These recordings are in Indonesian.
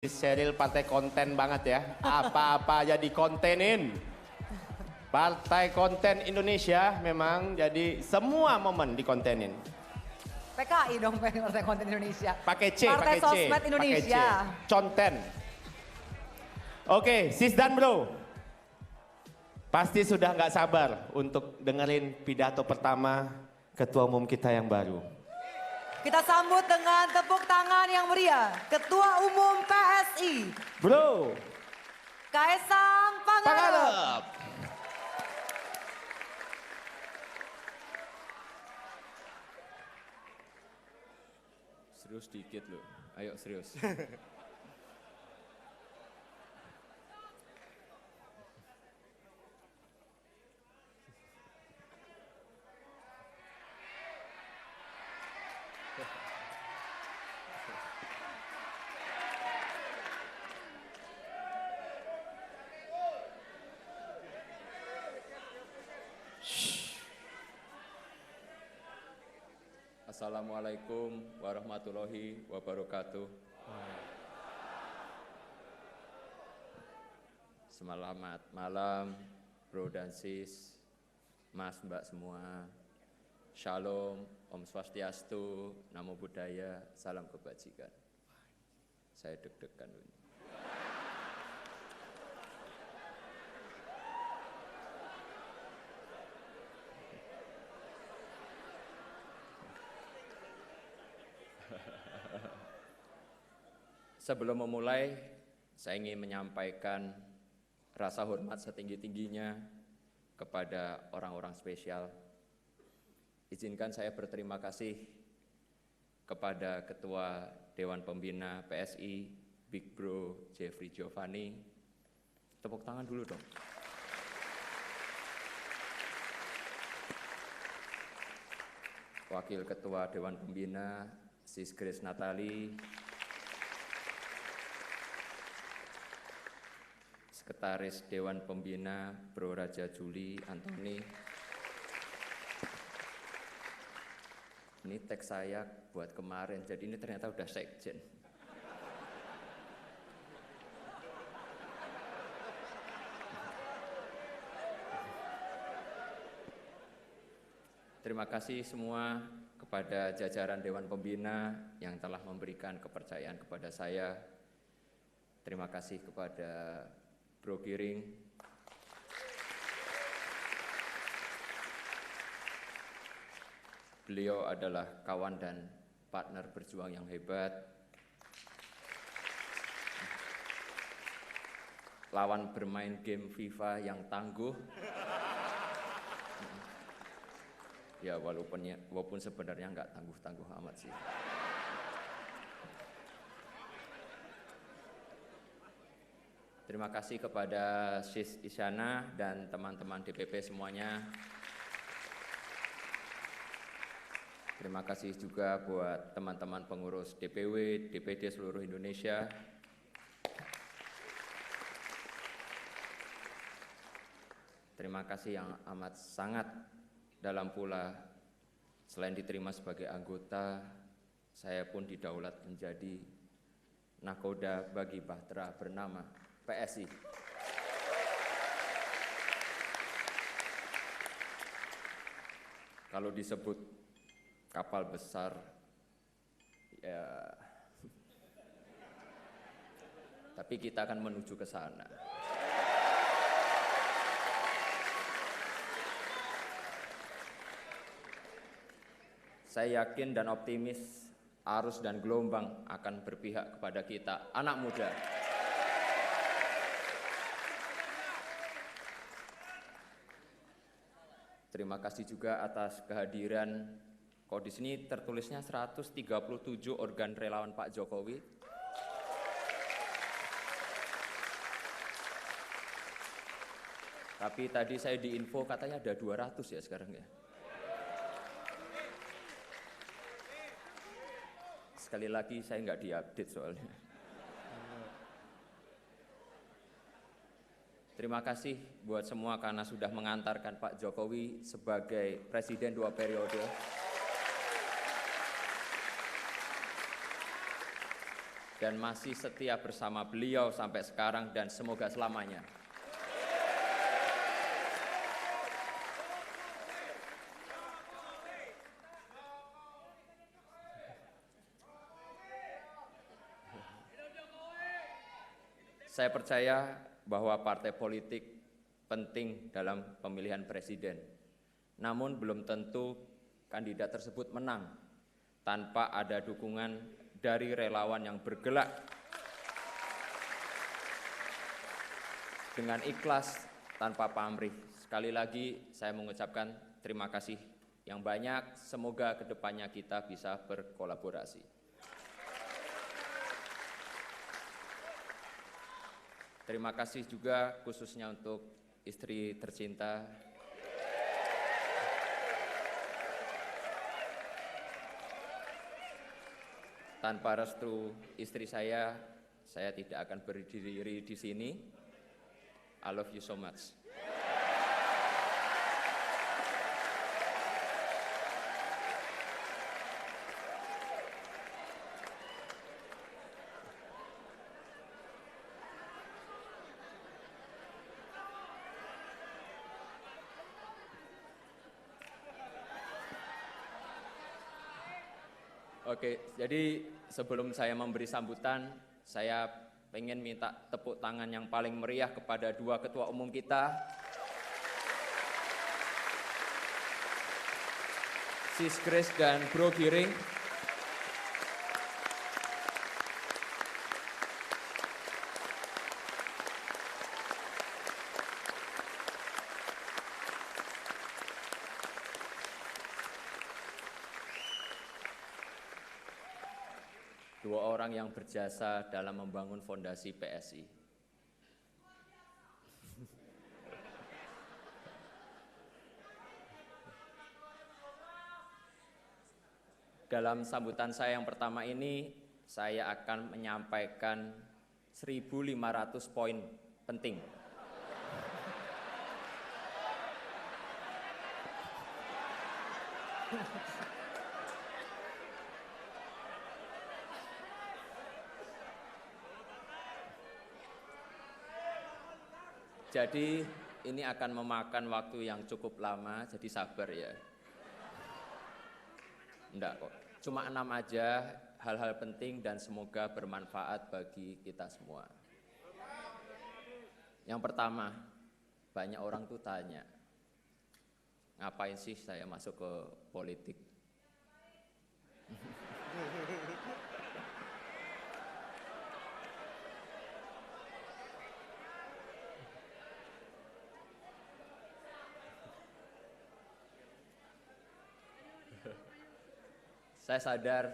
Sheryl partai konten banget ya, apa-apa aja dikontenin. Partai konten Indonesia memang jadi semua momen dikontenin. PKI dong Partai Konten Indonesia. Pakai C, Partai pakai C, Sosmed Indonesia. pakai C. Conten. Oke, sis dan bro. Pasti sudah nggak sabar untuk dengerin pidato pertama Ketua Umum kita yang baru. Kita sambut dengan tepuk tangan yang meriah Ketua Umum PSI, Bro Kaesang Pangarep. Serius dikit loh, ayo serius. Assalamualaikum warahmatullahi wabarakatuh. Selamat malam bro dan sis, mas mbak semua. Shalom, Om Swastiastu, Namo Buddhaya, salam kebajikan. Saya deg-degan ini. Sebelum memulai, saya ingin menyampaikan rasa hormat setinggi-tingginya kepada orang-orang spesial. Izinkan saya berterima kasih kepada Ketua Dewan Pembina PSI, Big Bro Jeffrey Giovanni. Tepuk tangan dulu dong. Wakil Ketua Dewan Pembina, Sis Grace Natali. Sekretaris Dewan Pembina Bro Raja Juli Antoni. Ini teks saya buat kemarin, jadi ini ternyata udah sekjen. Terima kasih semua kepada jajaran Dewan Pembina yang telah memberikan kepercayaan kepada saya. Terima kasih kepada Bro Giring, beliau adalah kawan dan partner berjuang yang hebat, lawan bermain game FIFA yang tangguh. Ya walaupun sebenarnya nggak tangguh-tangguh amat sih. Terima kasih kepada Sis Isyana dan teman-teman DPP semuanya. Terima kasih juga buat teman-teman pengurus DPW, DPD seluruh Indonesia. Terima kasih yang amat sangat dalam pula, selain diterima sebagai anggota, saya pun didaulat menjadi nakoda bagi bahtera bernama PSI. Kalau disebut kapal besar, ya, tapi kita akan menuju ke sana. Saya yakin dan optimis arus dan gelombang akan berpihak kepada kita, anak muda. Terima kasih juga atas kehadiran. Kok di sini tertulisnya 137 organ relawan Pak Jokowi. Tapi tadi saya diinfo katanya ada 200 ya sekarang ya. Sekali lagi saya nggak diupdate soalnya. Terima kasih buat semua karena sudah mengantarkan Pak Jokowi sebagai Presiden 2 periode. dan masih setia bersama beliau sampai sekarang dan semoga selamanya. Saya percaya bahwa partai politik penting dalam pemilihan presiden. Namun belum tentu kandidat tersebut menang tanpa ada dukungan dari relawan yang bergerak dengan ikhlas tanpa pamrih. Sekali lagi saya mengucapkan terima kasih yang banyak. Semoga kedepannya kita bisa berkolaborasi. Terima kasih juga khususnya untuk istri tercinta, tanpa restu istri saya tidak akan berdiri di sini. I love you so much. Oke, jadi sebelum saya memberi sambutan, saya pengen minta tepuk tangan yang paling meriah kepada dua ketua umum kita, Sis Grace dan Bro Giring. Dua orang yang berjasa dalam membangun fondasi PSI. Dalam sambutan saya yang pertama ini, saya akan menyampaikan 1.500 poin penting. Jadi ini akan memakan waktu yang cukup lama, jadi sabar ya. Enggak kok, cuma 6 aja, hal-hal penting dan semoga bermanfaat bagi kita semua. Yang pertama, banyak orang tuh tanya, ngapain sih saya masuk ke politik? Saya sadar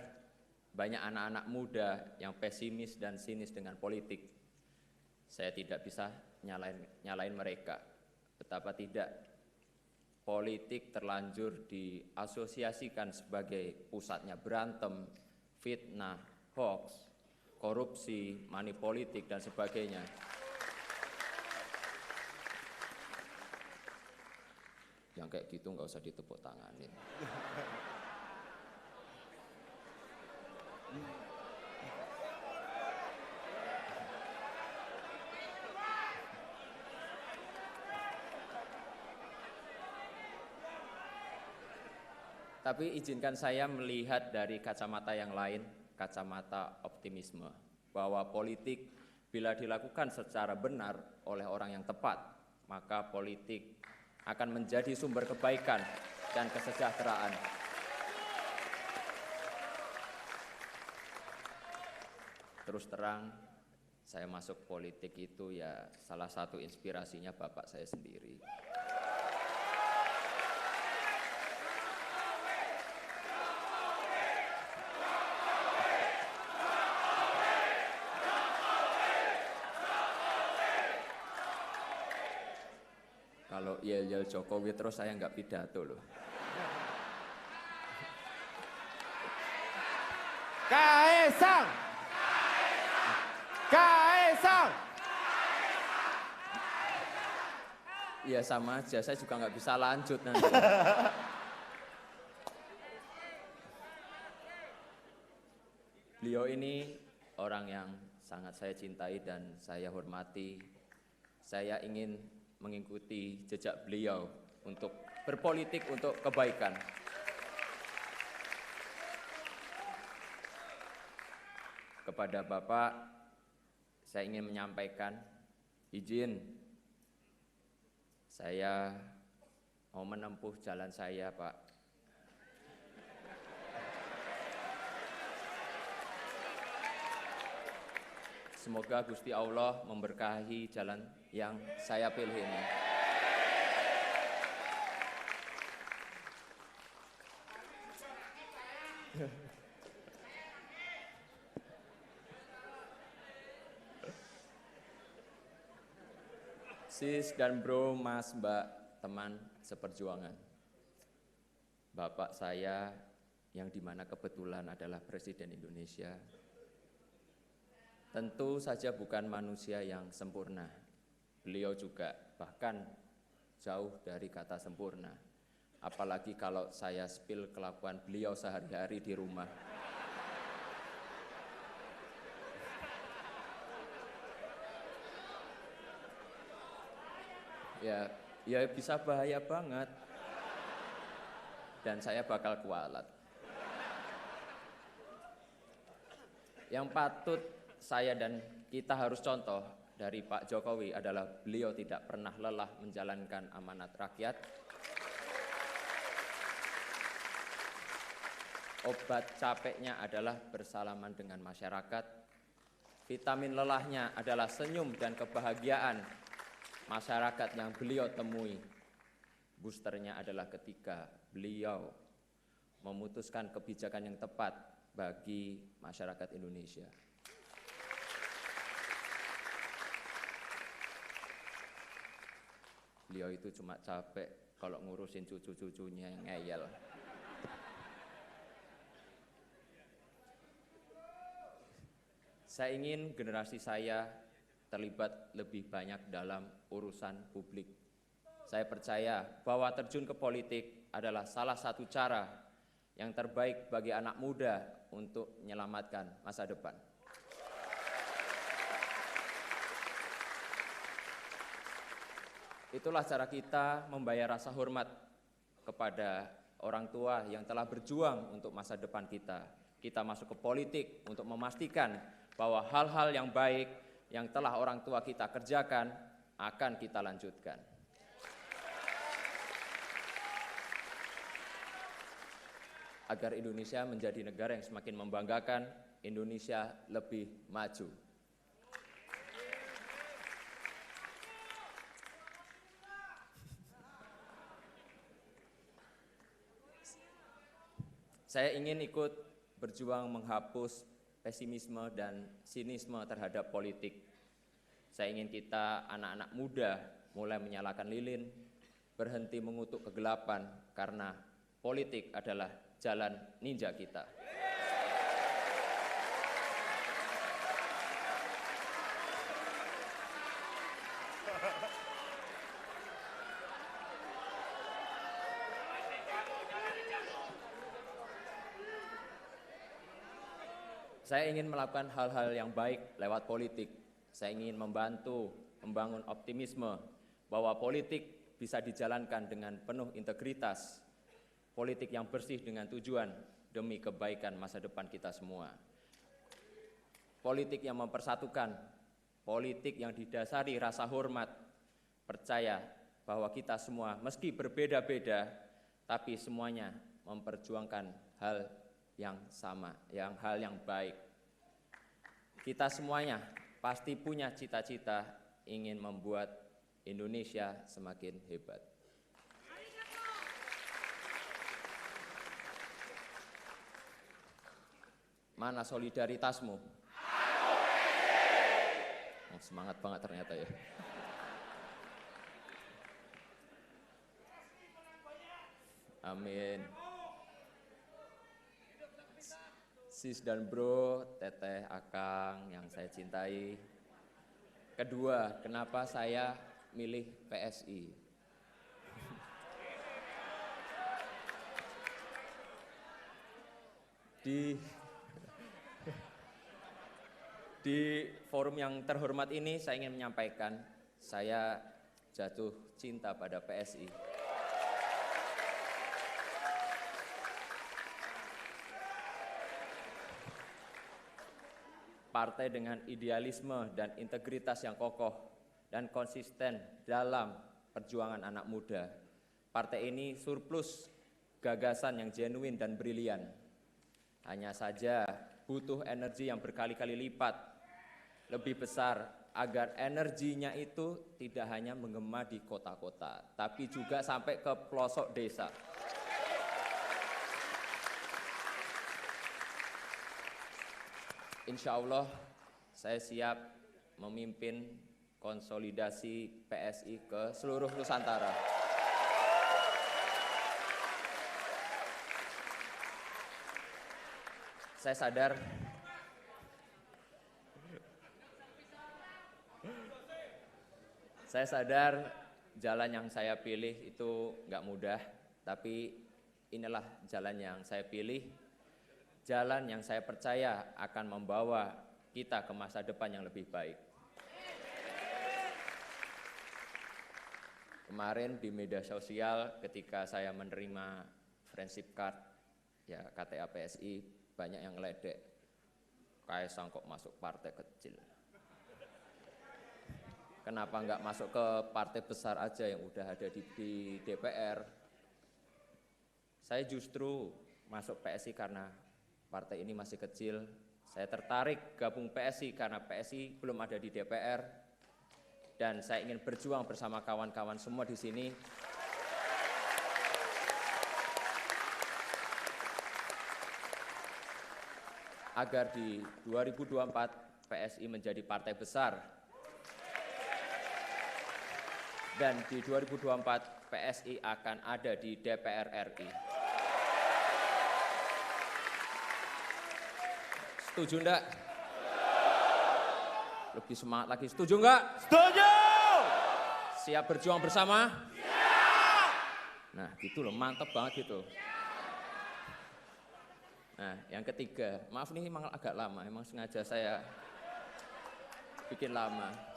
banyak anak-anak muda yang pesimis dan sinis dengan politik. Saya tidak bisa nyalain mereka. Betapa tidak, politik terlanjur diasosiasikan sebagai pusatnya berantem, fitnah, hoax, korupsi, money politik, dan sebagainya. Yang kayak gitu nggak usah ditepuk tanganin. Tapi izinkan saya melihat dari kacamata yang lain, kacamata optimisme, bahwa politik bila dilakukan secara benar oleh orang yang tepat, maka politik akan menjadi sumber kebaikan dan kesejahteraan. Terus terang, saya masuk politik itu ya salah satu inspirasinya bapak saya sendiri. Kalau yel-yel Jokowi terus saya nggak pidato loh. Kaesang! Kaesang! Iya sama aja, saya juga nggak bisa lanjut nanti. Beliau ini orang yang sangat saya cintai dan saya hormati. Saya ingin mengikuti jejak beliau untuk berpolitik untuk kebaikan. Kepada Bapak, saya ingin menyampaikan izin saya mau menempuh jalan saya, Pak. Semoga Gusti Allah memberkahi jalan yang saya pilih ini. Sis dan bro, mas, mbak, teman seperjuangan. Bapak saya yang dimana kebetulan adalah Presiden Indonesia, tentu saja bukan manusia yang sempurna. Beliau juga bahkan jauh dari kata sempurna. Apalagi kalau saya spill kelakuan beliau sehari-hari di rumah. Ya bisa bahaya banget. Dan saya bakal kualat. Yang patut saya dan kita harus contoh dari Pak Jokowi adalah beliau tidak pernah lelah menjalankan amanat rakyat. Obat capeknya adalah bersalaman dengan masyarakat. Vitamin lelahnya adalah senyum dan kebahagiaan masyarakat yang beliau temui. Boosternya adalah ketika beliau memutuskan kebijakan yang tepat bagi masyarakat Indonesia. Beliau itu cuma capek kalau ngurusin cucu-cucunya yang ngeyel. Saya ingin generasi saya terlibat lebih banyak dalam urusan publik. Saya percaya bahwa terjun ke politik adalah salah satu cara yang terbaik bagi anak muda untuk menyelamatkan masa depan. Itulah cara kita membayar rasa hormat kepada orang tua yang telah berjuang untuk masa depan kita. Kita masuk ke politik untuk memastikan bahwa hal-hal yang baik yang telah orang tua kita kerjakan akan kita lanjutkan. Agar Indonesia menjadi negara yang semakin membanggakan, Indonesia lebih maju. Saya ingin ikut berjuang menghapus pesimisme dan sinisme terhadap politik. Saya ingin kita anak-anak muda mulai menyalakan lilin, berhenti mengutuk kegelapan karena politik adalah jalan ninja kita. Saya ingin melakukan hal-hal yang baik lewat politik. Saya ingin membantu membangun optimisme bahwa politik bisa dijalankan dengan penuh integritas, politik yang bersih dengan tujuan demi kebaikan masa depan kita semua. Politik yang mempersatukan, politik yang didasari rasa hormat, percaya bahwa kita semua meski berbeda-beda, tapi semuanya memperjuangkan hal yang sama, hal yang baik. Kita semuanya pasti punya cita-cita ingin membuat Indonesia semakin hebat. Mana solidaritasmu? Oh, semangat banget ternyata ya. Amin. Sis dan bro, teteh, akang yang saya cintai. Kedua, kenapa saya milih PSI? Di forum yang terhormat ini saya ingin menyampaikan, saya jatuh cinta pada PSI. Partai dengan idealisme dan integritas yang kokoh dan konsisten dalam perjuangan anak muda. Partai ini surplus gagasan yang genuine dan brilian. Hanya saja butuh energi yang berkali-kali lipat lebih besar agar energinya itu tidak hanya menggema di kota-kota, tapi juga sampai ke pelosok desa. Insya Allah saya siap memimpin konsolidasi PSI ke seluruh Nusantara. Saya sadar jalan yang saya pilih itu nggak mudah, tapi inilah jalan yang saya pilih. Jalan yang saya percaya akan membawa kita ke masa depan yang lebih baik. Kemarin di media sosial ketika saya menerima friendship card, ya KTA PSI, banyak yang ngeledek, Kaisang kok masuk partai kecil. Kenapa nggak masuk ke partai besar aja yang udah ada di DPR? Saya justru masuk PSI karena partai ini masih kecil. Saya tertarik gabung PSI karena PSI belum ada di DPR, dan saya ingin berjuang bersama kawan-kawan semua di sini agar di 2024 PSI menjadi partai besar, dan di 2024 PSI akan ada di DPR RI. Setuju enggak? Lebih semangat lagi, setuju enggak? Setuju! Siap berjuang bersama? Siap! Nah gitu loh, mantep banget gitu. Nah yang ketiga, maaf nih emang agak lama, emang sengaja saya bikin lama.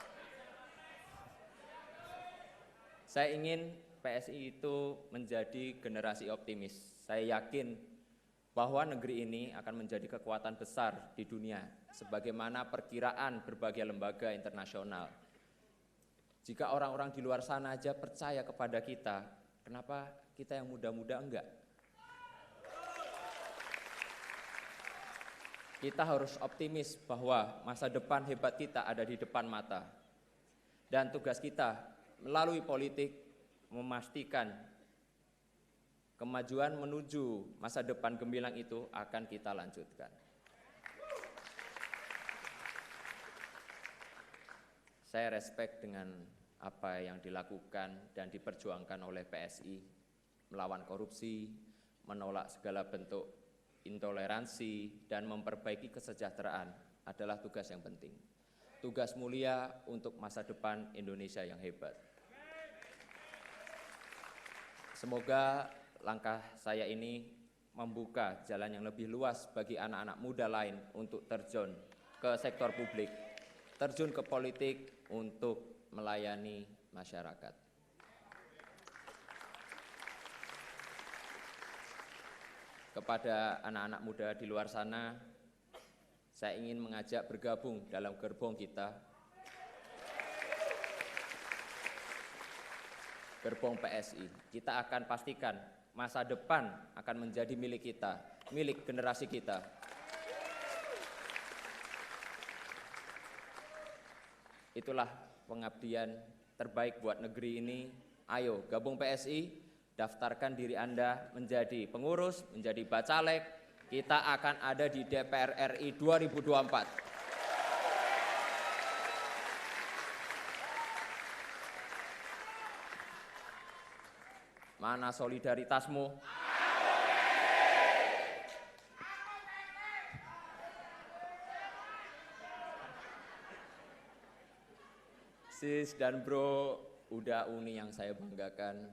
Saya ingin PSI itu menjadi generasi optimis. Saya yakin bahwa negeri ini akan menjadi kekuatan besar di dunia, sebagaimana perkiraan berbagai lembaga internasional. Jika orang-orang di luar sana aja percaya kepada kita, kenapa kita yang muda-muda enggak? Kita harus optimis bahwa masa depan hebat kita ada di depan mata. Dan tugas kita melalui politik memastikan kemajuan menuju masa depan gemilang itu akan kita lanjutkan. Saya respect dengan apa yang dilakukan dan diperjuangkan oleh PSI, melawan korupsi, menolak segala bentuk intoleransi, dan memperbaiki kesejahteraan adalah tugas yang penting. Tugas mulia untuk masa depan Indonesia yang hebat. Semoga langkah saya ini membuka jalan yang lebih luas bagi anak-anak muda lain untuk terjun ke sektor publik, terjun ke politik untuk melayani masyarakat. Kepada anak-anak muda di luar sana, saya ingin mengajak bergabung dalam gerbong kita, gerbong PSI. Kita akan pastikan masa depan akan menjadi milik kita, milik generasi kita. Itulah pengabdian terbaik buat negeri ini. Ayo gabung PSI, daftarkan diri Anda menjadi pengurus, menjadi bacalek. Kita akan ada di DPR RI 2024. Mana solidaritasmu? Sis dan bro, udah uni yang saya banggakan.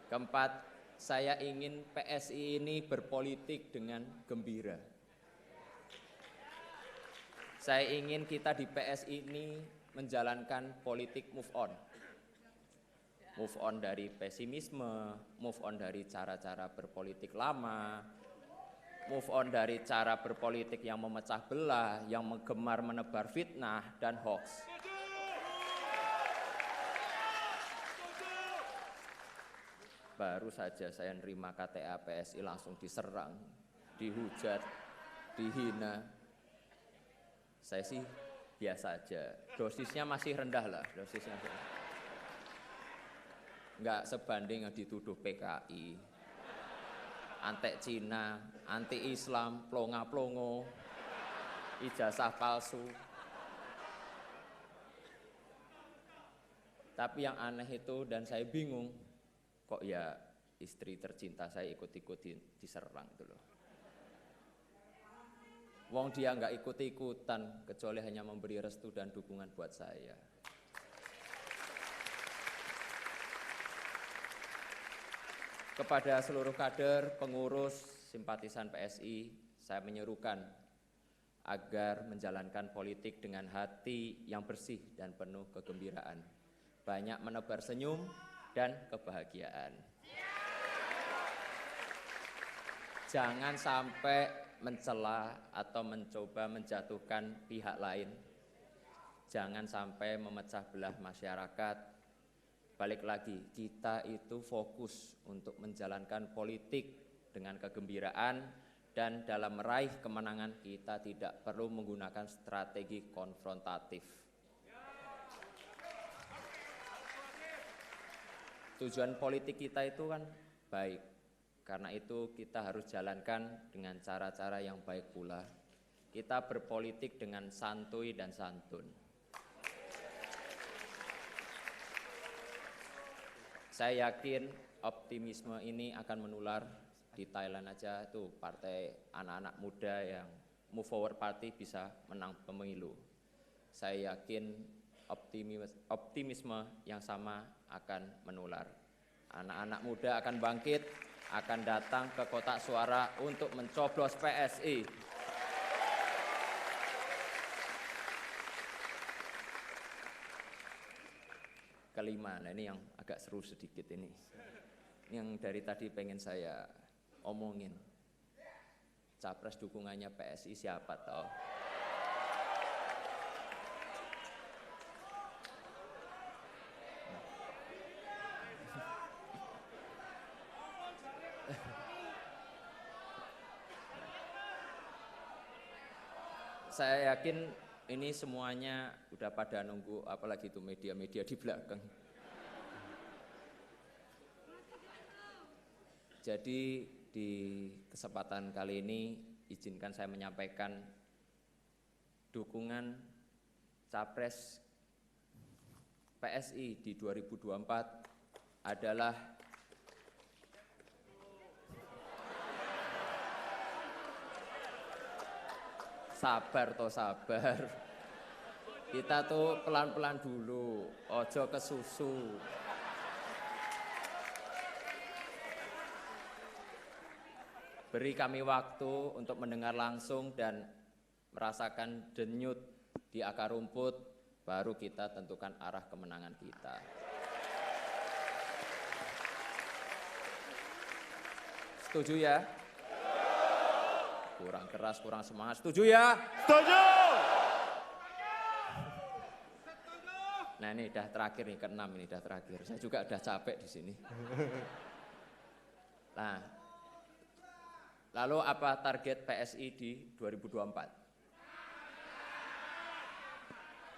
Keempat, saya ingin PSI ini berpolitik dengan gembira. Saya ingin kita di PSI ini menjalankan politik move on. Move on dari pesimisme, move on dari cara-cara berpolitik lama, move on dari cara berpolitik yang memecah belah, yang gemar menebar fitnah dan hoax. Baru saja saya nerima KTA PSI langsung diserang, dihujat, dihina. Saya sih biasa aja, dosisnya masih rendah lah, dosisnya. Nggak sebanding yang dituduh PKI, antek Cina, anti Islam, plonga-plongo, ijazah palsu. Tapi yang aneh itu dan saya bingung, kok ya istri tercinta saya ikut-ikut diserang itu loh. Wong dia nggak ikut-ikutan kecuali hanya memberi restu dan dukungan buat saya. Kepada seluruh kader, pengurus, simpatisan PSI, saya menyerukan agar menjalankan politik dengan hati yang bersih dan penuh kegembiraan. Banyak menebar senyum dan kebahagiaan. Jangan sampai mencela atau mencoba menjatuhkan pihak lain. Jangan sampai memecah belah masyarakat. Balik lagi, kita itu fokus untuk menjalankan politik dengan kegembiraan dan dalam meraih kemenangan kita tidak perlu menggunakan strategi konfrontatif. Tujuan politik kita itu kan baik, karena itu kita harus jalankan dengan cara-cara yang baik pula. Kita berpolitik dengan santuy dan santun. Saya yakin optimisme ini akan menular. Di Thailand aja itu partai anak-anak muda yang Move Forward Party bisa menang pemilu. Saya yakin optimisme yang sama akan menular. Anak-anak muda akan bangkit, akan datang ke kotak suara untuk mencoblos PSI. Kelima, nah ini yang agak seru sedikit ini. Yang dari tadi pengen saya omongin. Capres dukungannya PSI siapa toh? Saya yakin ini semuanya udah pada nunggu, apalagi itu media-media di belakang. Jadi di kesempatan kali ini izinkan saya menyampaikan dukungan Capres PSI di 2024 adalah sabar toh sabar. Kita tuh pelan-pelan dulu, ojo kesusu. Beri kami waktu untuk mendengar langsung dan merasakan denyut di akar rumput, baru kita tentukan arah kemenangan kita. Setuju ya? Kurang keras, kurang semangat. Setuju ya? Setuju! Nah ini udah terakhir nih, ke-6 ini udah terakhir. Saya juga udah capek di sini. Nah, lalu apa target PSI di 2024?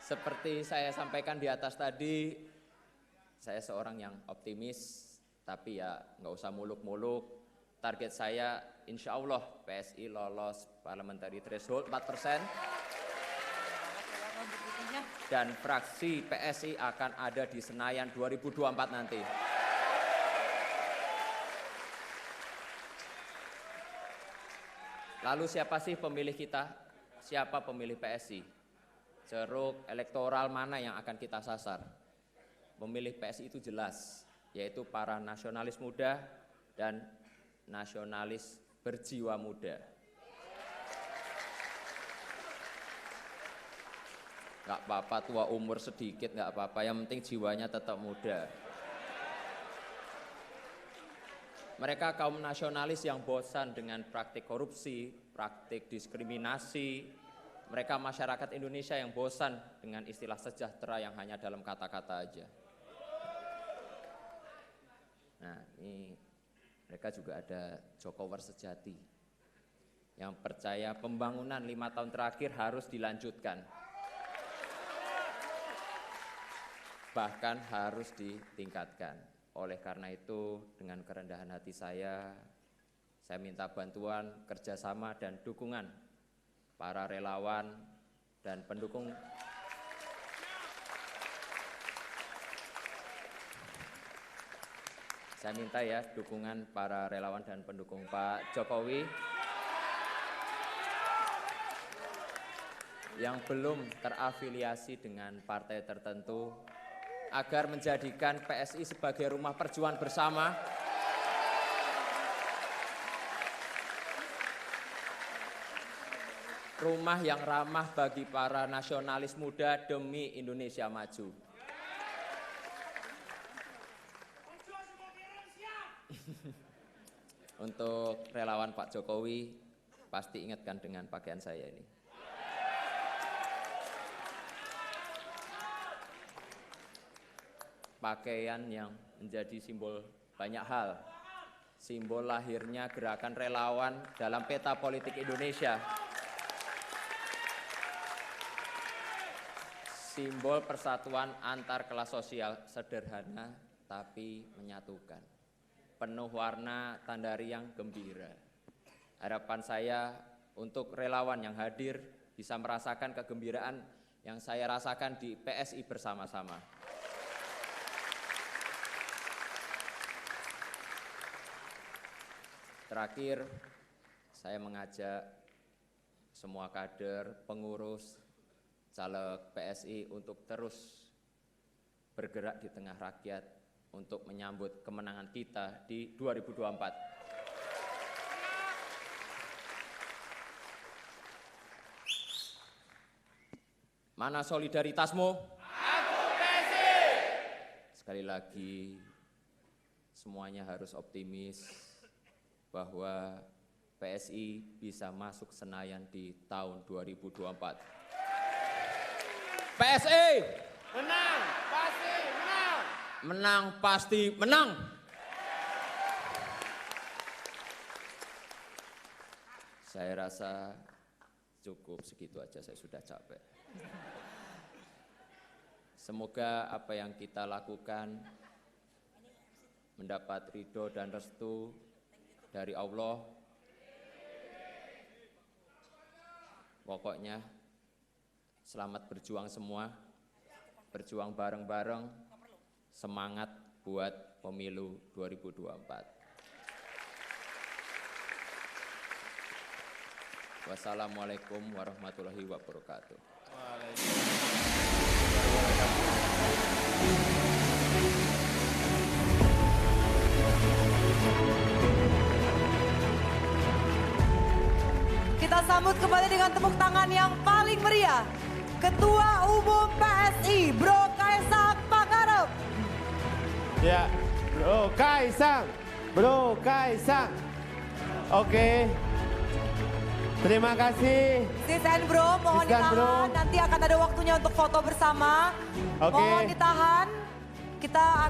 Seperti saya sampaikan di atas tadi, saya seorang yang optimis, tapi ya nggak usah muluk-muluk. Target saya insya Allah PSI lolos parliamentary threshold 4%. Dan fraksi PSI akan ada di Senayan 2024 nanti. Lalu siapa sih pemilih kita? Siapa pemilih PSI? Ceruk elektoral mana yang akan kita sasar? Pemilih PSI itu jelas, yaitu para nasionalis muda dan nasionalis berjiwa muda. Nggak apa-apa tua umur sedikit, nggak apa-apa, yang penting jiwanya tetap muda. Mereka kaum nasionalis yang bosan dengan praktik korupsi, praktik diskriminasi. Mereka masyarakat Indonesia yang bosan dengan istilah sejahtera yang hanya dalam kata-kata aja. Nah, ini mereka juga ada Jokower sejati yang percaya pembangunan 5 tahun terakhir harus dilanjutkan. Bahkan harus ditingkatkan. Oleh karena itu, dengan kerendahan hati saya minta bantuan, kerjasama, dan dukungan para relawan dan pendukung. Saya minta ya dukungan para relawan dan pendukung Pak Jokowi yang belum terafiliasi dengan partai tertentu agar menjadikan PSI sebagai rumah perjuangan bersama. Rumah yang ramah bagi para nasionalis muda demi Indonesia maju. Untuk relawan Pak Jokowi, pasti ingatkan dengan pakaian saya ini. Pakaian yang menjadi simbol banyak hal. Simbol lahirnya gerakan relawan dalam peta politik Indonesia. Simbol persatuan antar kelas sosial, sederhana tapi menyatukan. Penuh warna tanda riang gembira. Harapan saya untuk relawan yang hadir bisa merasakan kegembiraan yang saya rasakan di PSI bersama-sama. Terakhir, saya mengajak semua kader, pengurus, caleg PSI untuk terus bergerak di tengah rakyat untuk menyambut kemenangan kita di 2024. Mana solidaritasmu? Aku PSI! Sekali lagi, semuanya harus optimis bahwa PSI bisa masuk Senayan di tahun 2024. PSI! Menang, pasti menang. Menang pasti menang. Saya rasa cukup segitu aja, saya sudah capek. Semoga apa yang kita lakukan mendapat ridho dan restu dari Allah. Pokoknya selamat berjuang semua, berjuang bareng-bareng, semangat buat pemilu 2024. Wassalamualaikum warahmatullahi wabarakatuh. Kita sambut kembali dengan tepuk tangan yang paling meriah. Ketua Umum PSI, Bro Kaisang Pangarep. Ya, Bro Kaisang, Bro Kaisang. Oke. Terima kasih. Sis and Bro, mohon Sis dan ditahan. Bro. Nanti akan ada waktunya untuk foto bersama. Oke. Mohon ditahan. Kita akan